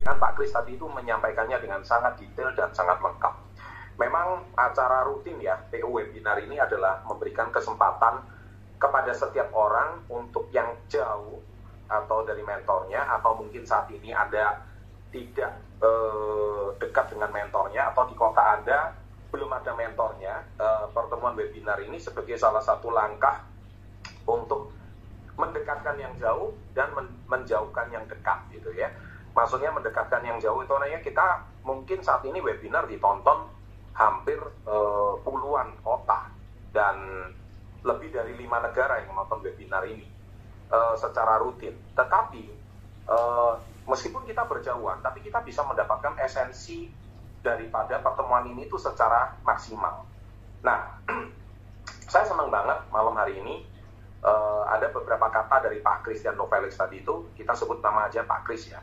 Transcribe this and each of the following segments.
Kan Pak Kris tadi itu menyampaikannya dengan sangat detail dan sangat lengkap. Memang acara rutin ya, PO Webinar ini adalah memberikan kesempatan kepada setiap orang untuk yang jauh atau dari mentornya, atau mungkin saat ini Anda tidak dekat dengan mentornya, atau di kota Anda belum ada mentornya. Pertemuan webinar ini sebagai salah satu langkah untuk mendekatkan yang jauh dan menjauhkan yang dekat gitu ya. Maksudnya mendekatkan yang jauh itu namanya kita mungkin saat ini webinar ditonton hampir puluhan kota dan lebih dari 5 negara yang menonton webinar ini secara rutin. Tetapi meskipun kita berjauhan, tapi kita bisa mendapatkan esensi daripada pertemuan ini itu secara maksimal. Nah, saya senang banget malam hari ini ada beberapa kata dari Pak Christian Novelix tadi itu, kita sebut nama aja Pak Chris ya.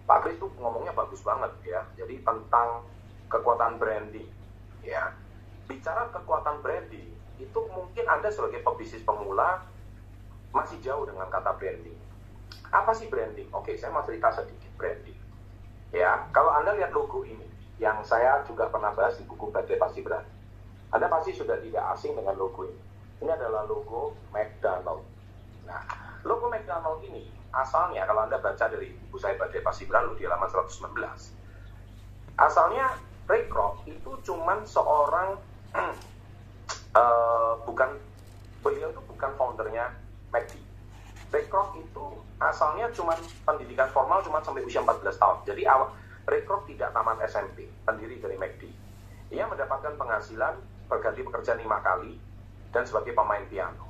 Pak Chris tuh ngomongnya bagus banget ya. Jadi tentang kekuatan branding ya. Bicara kekuatan branding itu mungkin Anda sebagai pebisnis pemula masih jauh dengan kata branding. Apa sih branding? Oke, saya mau cerita sedikit branding. Ya, kalau Anda lihat logo ini yang saya juga pernah bahas di buku Badai Pasti Berani. Anda pasti sudah tidak asing dengan logo ini. Ini adalah logo McDonald. Nah, logo McDonald ini asalnya kalau Anda baca dari buku saya Badai Pasti Berani di halaman 119. Asalnya Ray Kroc itu cuman seorang beliau itu bukan foundernya McD. Ray Kroc itu asalnya cuman pendidikan formal cuman sampai usia 14 tahun. Jadi Ray Kroc tidak tamat SMP, pendiri dari McD. Ia mendapatkan penghasilan berganti pekerjaan 5 kali dan sebagai pemain piano.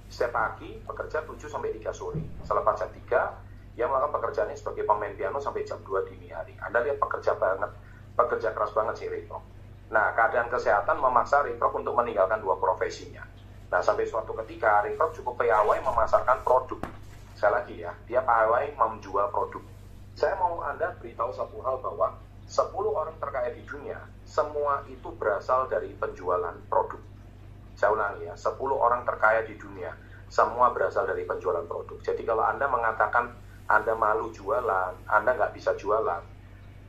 Setiap pagi bekerja 7 sampai 3 sore. Selepas jam 3, ia melakukan pekerjaannya sebagai pemain piano sampai jam 2 dini hari. Anda lihat pekerja keras banget si Ray Kroc. Nah, keadaan kesehatan memaksa Ray Kroc untuk meninggalkan 2 profesinya. Nah, sampai suatu ketika Ray Kroc cukup piawai memasarkan produk. Sekali lagi ya, dia piawai menjual produk. Saya mau Anda beritahu satu hal bahwa 10 orang terkaya di dunia, semua itu berasal dari penjualan produk. Saya ulangi ya, 10 orang terkaya di dunia, semua berasal dari penjualan produk. Jadi kalau Anda mengatakan Anda malu jualan, Anda nggak bisa jualan,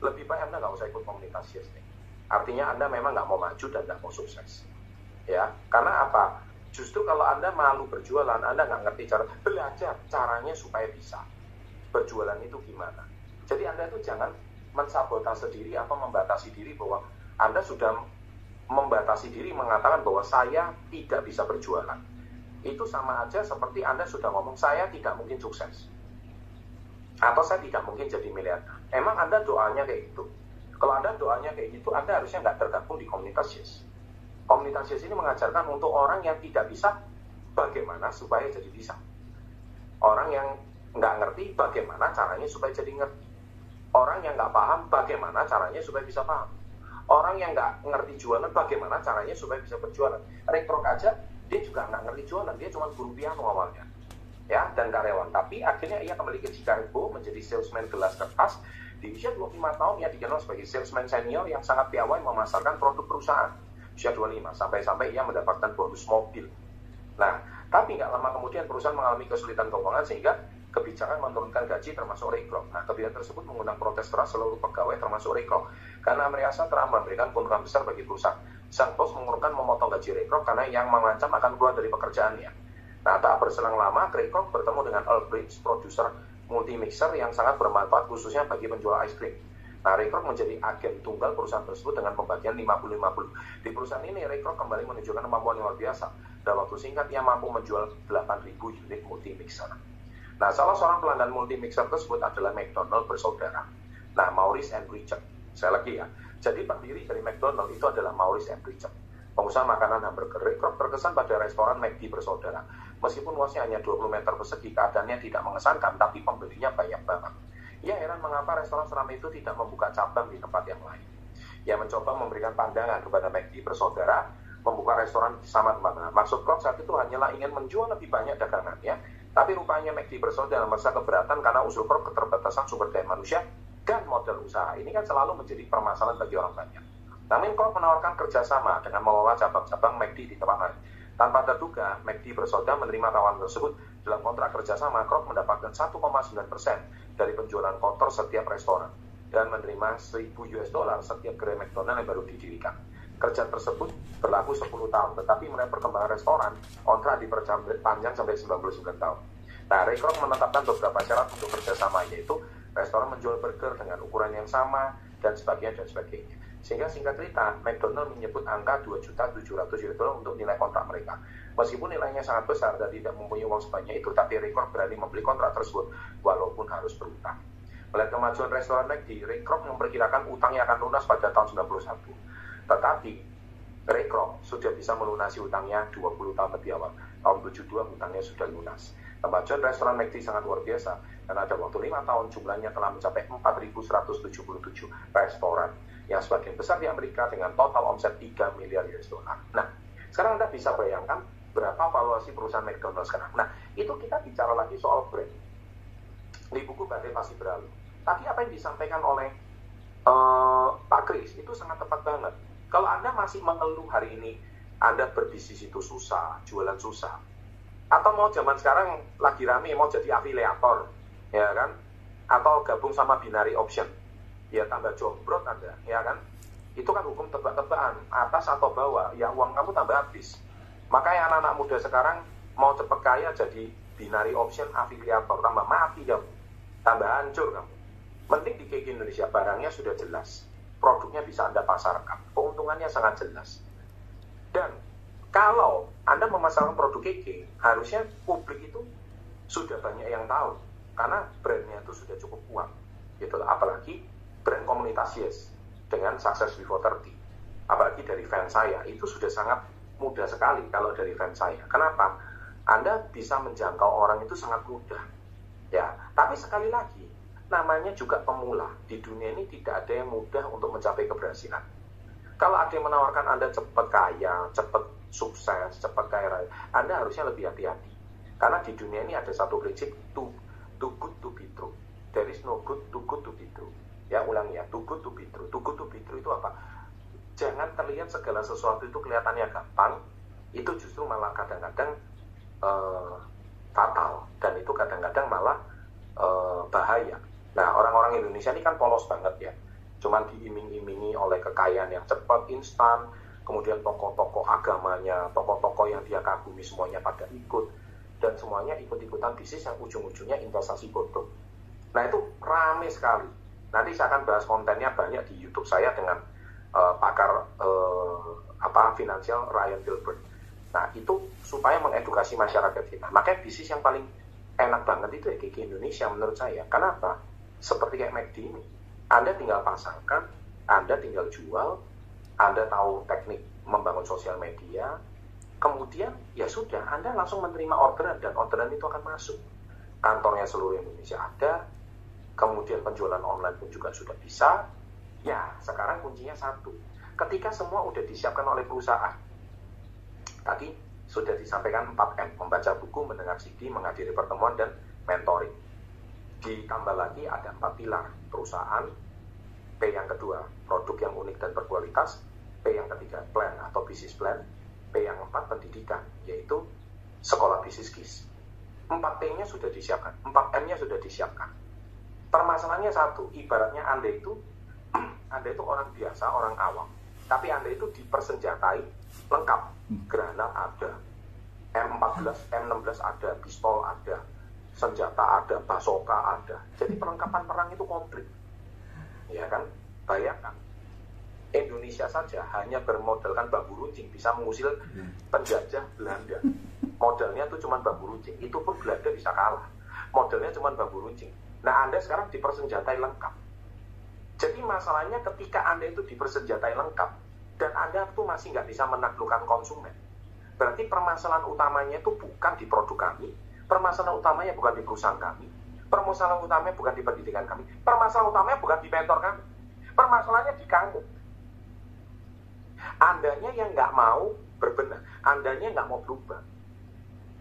lebih baik Anda nggak usah ikut komunitas Yes nih. Artinya Anda memang nggak mau maju dan nggak mau sukses. Ya, karena apa? Justru kalau Anda malu berjualan, Anda nggak ngerti cara belajar caranya supaya bisa. Berjualan itu gimana? Jadi Anda itu jangan mensabotase diri atau membatasi diri bahwa Anda sudah membatasi diri mengatakan bahwa saya tidak bisa berjualan. Itu sama aja seperti Anda sudah ngomong saya tidak mungkin sukses. Atau saya tidak mungkin jadi miliarder. Emang Anda doanya kayak gitu? Kalau Anda doanya kayak gitu, Anda harusnya nggak tergabung di komunitas Yes. Komunitas Yes ini mengajarkan untuk orang yang tidak bisa, bagaimana supaya jadi bisa. Orang yang nggak ngerti, bagaimana caranya supaya jadi ngerti. Orang yang nggak paham, bagaimana caranya supaya bisa paham. Orang yang nggak ngerti jualan, bagaimana caranya supaya bisa berjualan. Ray Kroc aja, dia juga nggak ngerti jualan, dia cuma guru piano awalnya. Ya, dan karyawan. Tapi akhirnya ia kembali ke Chicago, menjadi salesman gelas kertas. Di usia 25 tahun, ia dikenal sebagai salesman senior yang sangat piawai memasarkan produk perusahaan. Usia 25, sampai-sampai ia mendapatkan bonus mobil. Nah, tapi nggak lama kemudian perusahaan mengalami kesulitan keuangan sehingga kebijakan menurunkan gaji termasuk Ray Kroc. Nah, kebijakan tersebut mengundang protes keras seluruh pegawai termasuk Ray Kroc karena merasa telah memberikan keuntungan besar bagi perusahaan. Sang bos mengurungkan memotong gaji Ray Kroc karena yang mengancam akan keluar dari pekerjaannya. Nah, tak berselang lama, Ray Kroc bertemu dengan Earl Bridge, produser multimixer yang sangat bermanfaat khususnya bagi penjual es krim. Nah, Ray Kroc menjadi agen tunggal perusahaan tersebut dengan pembagian 50-50. Di perusahaan ini, Ray Kroc kembali menunjukkan kemampuan yang luar biasa. Dalam waktu singkat, ia mampu menjual 8.000 unit multimixer. Nah, salah seorang pelanggan multimixer tersebut adalah McDonald bersaudara. Nah, Maurice and Richard. Saya lagi ya. Jadi pendiri dari McDonald itu adalah Maurice and Richard. Pengusaha makanan hamburger. Ray Kroc terkesan pada restoran McD bersaudara. Meskipun luasnya hanya 20 meter persegi, keadaannya tidak mengesankan, tapi pembelinya banyak banget. Ia heran mengapa restoran seramai itu tidak membuka cabang di tempat yang lain. Ia mencoba memberikan pandangan kepada McD bersaudara, membuka restoran sama teman-teman. Maksud Kroc saat itu hanyalah ingin menjual lebih banyak dagangannya, tapi rupanya McD bersaudara merasa keberatan karena usul Kroc keterbatasan sumber daya manusia dan modal usaha. Ini kan selalu menjadi permasalahan bagi orang banyak. Namun Kroc menawarkan kerjasama dengan mengelola cabang-cabang McD di tempat lain. Tanpa terduga, McD bersaudara menerima tawaran tersebut. Dalam kontrak kerjasama, Kroc mendapatkan 1,9% dari penjualan kotor setiap restoran. dan menerima $1.000 setiap gerai McDonald yang baru didirikan. Kerja tersebut berlaku 10 tahun, tetapi mulai perkembangan restoran, kontrak diperpanjang sampai 99 tahun. Nah, Ray Kroc menetapkan beberapa syarat untuk kerjasama, yaitu restoran menjual burger dengan ukuran yang sama, dan sebagainya, dan sebagainya. Sehingga singkat cerita, McDonald menyebut angka $2.700.000 untuk nilai kontrak mereka. Meskipun nilainya sangat besar dan tidak mempunyai uang sebanyak itu, tapi Ray Kroc berani membeli kontrak tersebut walaupun harus berutang. Melihat kemajuan restoran McD, Ray Kroc memperkirakan utangnya akan lunas pada tahun 91. Tetapi Ray Kroc sudah bisa melunasi utangnya 20 tahun lebih awal. Tahun 72 utangnya sudah lunas. Kemajuan restoran McD sangat luar biasa, dan ada waktu 5 tahun jumlahnya telah mencapai 4.177 restoran, yang sebagian besar di Amerika dengan total omset $3 miliar. Nah, sekarang Anda bisa bayangkan berapa valuasi perusahaan McDonald's sekarang. Nah, itu kita bicara lagi soal brand. Di buku Badai Pasti Berlalu. Tapi apa yang disampaikan oleh Pak Kris itu sangat tepat banget. Kalau Anda masih mengeluh hari ini, Anda berbisnis itu susah, jualan susah, atau mau zaman sekarang lagi rame mau jadi afiliator, ya kan? Atau gabung sama binary option, ya tambah jombrot Anda, ya kan? Itu kan hukum tebak-tebakan, atas atau bawah, ya uang kamu tambah habis. Makanya anak-anak muda sekarang mau cepat kaya jadi binary option afiliator, tambah mati kamu, tambah hancur kamu. Mending di KK Indonesia, barangnya sudah jelas, produknya bisa Anda pasarkan, keuntungannya sangat jelas. Dan kalau Anda memasarkan produk KK, harusnya publik itu sudah banyak yang tahu, karena brandnya itu sudah cukup kuat, gitu. Apalagi brand komunitas Yes dengan Success Before 30, apalagi dari fans saya, itu sudah sangat mudah sekali kalau dari fans saya. Kenapa? Anda bisa menjangkau orang itu sangat mudah, ya. Tapi sekali lagi, namanya juga pemula. Di dunia ini tidak ada yang mudah untuk mencapai keberhasilan. Kalau ada yang menawarkan Anda cepat kaya, cepat sukses, cepat kaya raya, Anda harusnya lebih hati-hati. Karena di dunia ini ada satu prinsip, too good to be true. There is no good too good to be true. Ya, ulangi ya, too good to be true. Too good to be true itu apa? Jangan terlihat segala sesuatu itu kelihatannya gampang, itu justru malah kadang-kadang fatal. Dan itu kadang-kadang malah bahaya. Nah, orang-orang Indonesia ini kan polos banget ya. Cuman diiming-imingi oleh kekayaan yang cepat, instan, kemudian tokoh-tokoh agamanya, tokoh-tokoh yang dia kagumi semuanya pada ikut, dan semuanya ikut-ikutan bisnis yang ujung-ujungnya investasi bodong. Nah, itu rame sekali. Nanti saya akan bahas kontennya banyak di YouTube saya dengan pakar finansial Ryan Gilbert. Nah, itu supaya mengedukasi masyarakat kita. Makanya bisnis yang paling enak banget itu ya KK Indonesia menurut saya. Kenapa? Seperti kayak McD ini, Anda tinggal pasarkan, Anda tinggal jual, Anda tahu teknik membangun sosial media, kemudian ya sudah, Anda langsung menerima orderan, dan orderan itu akan masuk. Kantornya seluruh Indonesia ada, kemudian penjualan online pun juga sudah bisa. Ya, sekarang kuncinya satu, ketika semua udah disiapkan oleh perusahaan, tadi sudah disampaikan 4M, membaca buku, mendengar CD, menghadiri pertemuan, dan mentoring. Ditambah lagi ada 4 pilar, perusahaan, P yang kedua, produk yang unik dan berkualitas, P yang ketiga, plan atau business plan, P yang 4, pendidikan, yaitu sekolah bisnis KIS. 4P-nya sudah disiapkan, 4M-nya sudah disiapkan. Permasalahannya satu, ibaratnya Anda itu orang biasa, orang awam, tapi Anda itu dipersenjatai lengkap, granat ada, M14, M16 ada, pistol ada, senjata ada, basoka ada. Jadi perlengkapan perang itu komplit. Ya kan? Bayangkan, Indonesia saja hanya bermodalkan bambu runcing bisa mengusir penjajah Belanda. Modalnya itu cuma bambu runcing. Itu pun Belanda bisa kalah. Modalnya cuma bambu runcing. Nah, Anda sekarang dipersenjatai lengkap. Jadi masalahnya ketika Anda itu dipersenjatai lengkap dan Anda tuh masih nggak bisa menaklukkan konsumen, berarti permasalahan utamanya itu bukan di produk kami, permasalahan utamanya bukan di perusahaan kami, permasalahan utamanya bukan di pendidikan kami, permasalahan utamanya bukan di mentor kami, permasalahannya di kamu. Andanya yang nggak mau berbenah, Andanya nggak mau berubah.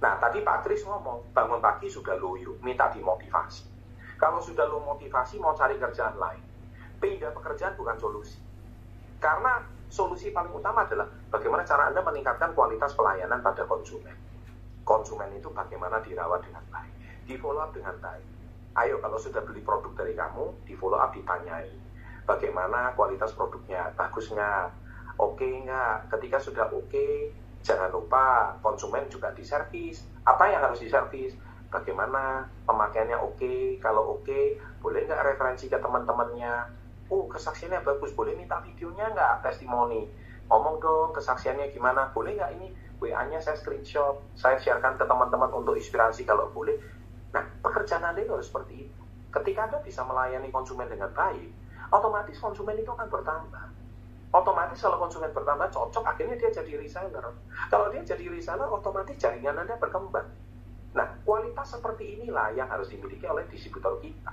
Nah, tadi Pak Kris ngomong, bangun pagi sudah loyo, minta dimotivasi. Kalau sudah lo motivasi, mau cari kerjaan lain, pindah pekerjaan bukan solusi. Karena solusi paling utama adalah bagaimana cara Anda meningkatkan kualitas pelayanan pada konsumen. Konsumen itu bagaimana dirawat dengan baik, di follow up dengan baik. Ayo kalau sudah beli produk dari kamu, di follow up ditanyai bagaimana kualitas produknya, bagus nggak, oke nggak. Ketika sudah oke, jangan lupa konsumen juga diservis. Apa yang harus diservis? Bagaimana pemakaiannya oke, kalau oke, boleh nggak referensi ke teman-temannya? Oh, kesaksiannya bagus, boleh minta videonya nggak, testimoni. Ngomong dong kesaksiannya gimana, boleh nggak ini WA-nya saya screenshot, saya sharekan ke teman-teman untuk inspirasi kalau boleh. Nah, pekerjaan Anda itu harus seperti itu. Ketika Anda bisa melayani konsumen dengan baik, otomatis konsumen itu akan bertambah. Otomatis kalau konsumen bertambah cocok, akhirnya dia jadi reseller. Kalau dia jadi reseller, otomatis jaringan Anda berkembang. Nah, kualitas seperti inilah yang harus dimiliki oleh distributor kita.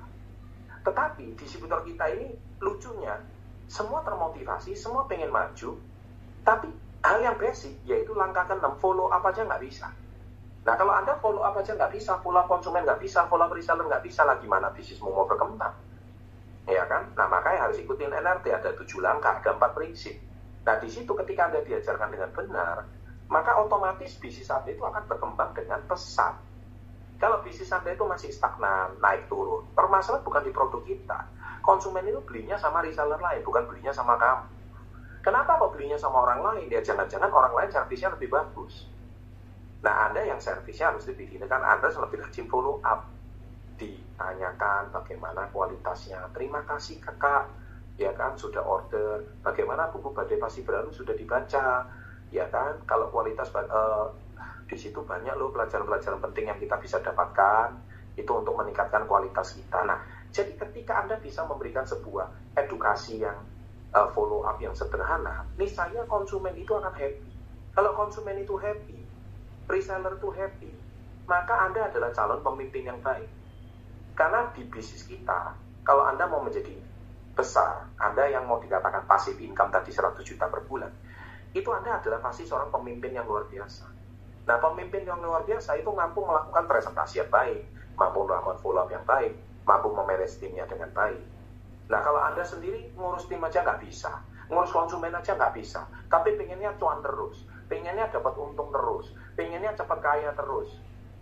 Tetapi distributor kita ini lucunya, semua termotivasi, semua pengen maju, tapi hal yang basic, yaitu langkah ke-6, follow up aja nggak bisa. Nah, kalau Anda follow up aja nggak bisa, follow up konsumen nggak bisa, follow up reseller nggak bisa, lah gimana bisnismu mau berkembang? Ya kan? Nah, makanya harus ikutin NRT, ada 7 langkah, ada 4 prinsip. Nah, di situ ketika Anda diajarkan dengan benar, maka otomatis bisnis Anda itu akan berkembang dengan pesat. Kalau bisnis Anda itu masih stagnan, naik turun, permasalahan bukan di produk kita. Konsumen itu belinya sama reseller lain, bukan belinya sama kamu. Kenapa kok belinya sama orang lain? Ya jangan-jangan orang lain servisnya lebih bagus. Nah, Anda yang servisnya harus lebih kan Anda lebih rajin follow up, ditanyakan bagaimana kualitasnya, terima kasih kakak, ya kan, sudah order, bagaimana buku Badai Pasti Berlalu sudah dibaca, ya kan, kalau kualitas di situ banyak loh pelajaran-pelajaran penting yang kita bisa dapatkan, itu untuk meningkatkan kualitas kita. Nah, jadi ketika Anda bisa memberikan sebuah edukasi yang follow up yang sederhana, misalnya konsumen itu akan happy. Kalau konsumen itu happy, reseller itu happy, maka Anda adalah calon pemimpin yang baik. Karena di bisnis kita, kalau Anda mau menjadi besar, Anda yang mau dikatakan passive income tadi 100 juta per bulan, itu Anda adalah pasti seorang pemimpin yang luar biasa. Nah, pemimpin yang luar biasa itu mampu melakukan presentasi yang baik, mampu melakukan follow up yang baik, mampu memanage timnya dengan baik. Nah, kalau Anda sendiri ngurus tim aja nggak bisa, ngurus konsumen aja nggak bisa, tapi pengennya cuan terus, pengennya dapat untung terus, pengennya cepat kaya terus,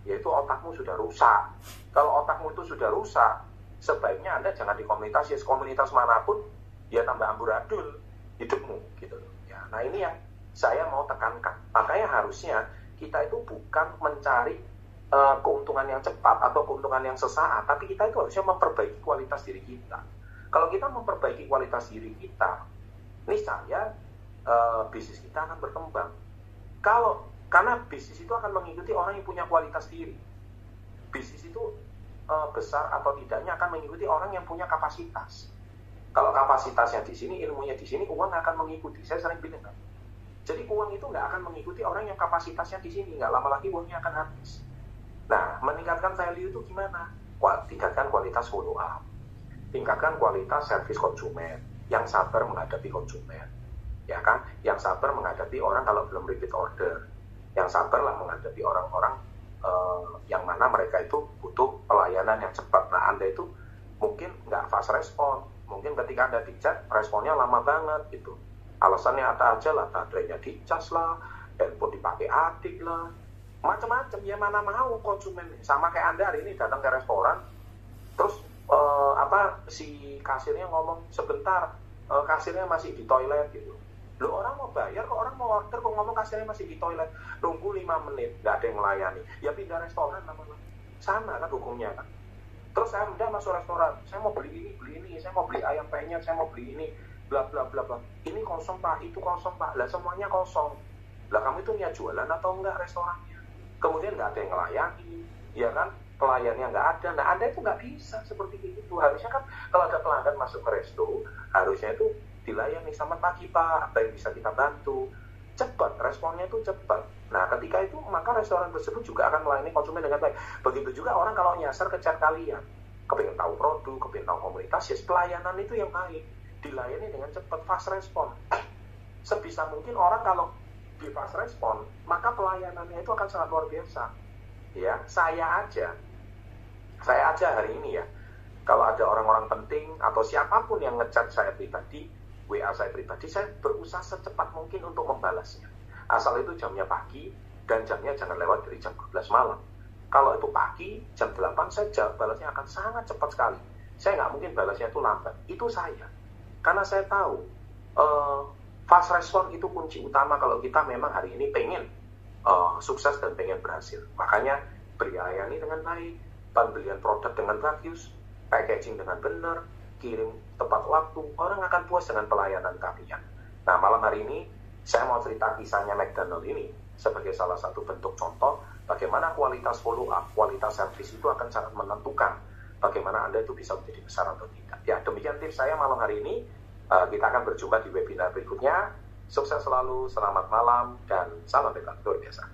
yaitu otakmu sudah rusak. Kalau otakmu itu sudah rusak, sebaiknya Anda jangan di komunitas, ya komunitas manapun, ya tambah amburadul hidupmu, gitu loh. Ya, nah ini yang saya mau tekankan. Makanya harusnya kita itu bukan mencari keuntungan yang cepat atau keuntungan yang sesaat, tapi kita itu harusnya memperbaiki kualitas diri kita. Kalau kita memperbaiki kualitas diri kita, niscaya bisnis kita akan berkembang. Karena bisnis itu akan mengikuti orang yang punya kualitas diri. Bisnis itu besar atau tidaknya akan mengikuti orang yang punya kapasitas. Kalau kapasitasnya di sini, ilmunya di sini, uang akan mengikuti. Saya sering bilang kan. Jadi uang itu nggak akan mengikuti orang yang kapasitasnya di sini. Nggak lama lagi uangnya akan habis. Nah, meningkatkan value itu gimana? Tingkatkan kualitas follow up. Tingkatkan kualitas servis konsumen. Yang sabar menghadapi konsumen. Ya kan? Yang sabar menghadapi orang kalau belum repeat order. Yang sabarlah menghadapi orang-orang yang mana mereka itu butuh pelayanan yang cepat. Nah, Anda itu mungkin nggak fast respon. Mungkin ketika Anda di-chat, responnya lama banget gitu. Alasannya apa aja lah, baterainya dicas lah, handphone dipakai adik lah, macam-macam. Ya mana mau konsumen. Sama kayak Anda hari ini datang ke restoran, terus si kasirnya ngomong sebentar, kasirnya masih di toilet gitu. Loh, orang mau bayar kok, orang mau order kok ngomong kasirnya masih di toilet, nunggu 5 menit, nggak ada yang melayani, ya pindah restoran lama-lama. Sama kan hukumnya kan. Terus saya udah masuk restoran, saya mau beli ini, saya mau beli ayam penyet, saya mau beli ini, bla bla bla bla. Ini kosong pak, itu kosong pak, lah semuanya kosong. Lah kamu itu niat jualan atau enggak restorannya? Kemudian nggak ada yang melayani, ya kan? Pelayannya nggak ada. Nah, Anda itu nggak bisa seperti itu. Harusnya kan kalau ada pelanggan masuk ke resto, harusnya itu dilayani, selamat pagi pak, apa yang bisa kita bantu, cepat, responnya itu cepat. Nah, ketika itu maka restoran tersebut juga akan melayani konsumen dengan baik. Begitu juga orang kalau nyasar ke chat kalian, kepengen tahu produk, kepengen tahu komunitas, ya pelayanan itu yang baik, dilayani dengan cepat, fast respon. Sebisa mungkin orang kalau di fast respon, maka pelayanannya itu akan sangat luar biasa. Ya, saya aja hari ini ya, kalau ada orang-orang penting atau siapapun yang ngechat saya pribadi, WA saya pribadi, saya berusaha secepat mungkin untuk membalasnya. Asal itu jamnya pagi dan jamnya jangan lewat dari jam 12 malam. Kalau itu pagi, jam 8, saya balasnya akan sangat cepat sekali. Saya nggak mungkin balasnya itu lambat. Itu saya. Karena saya tahu, fast respon itu kunci utama kalau kita memang hari ini pengen sukses dan pengen berhasil. Makanya berlayani dengan baik, pembelian produk dengan bagus, packaging dengan benar, kirim tepat waktu, orang akan puas dengan pelayanan kalian. Nah, malam hari ini saya mau cerita kisahnya McDonald ini sebagai salah satu bentuk contoh bagaimana kualitas follow up, kualitas service itu akan sangat menentukan bagaimana Anda itu bisa menjadi besar atau tidak. Ya, demikian tips saya malam hari ini. Kita akan berjumpa di webinar berikutnya. Sukses selalu, selamat malam, dan salam hebat luar biasa.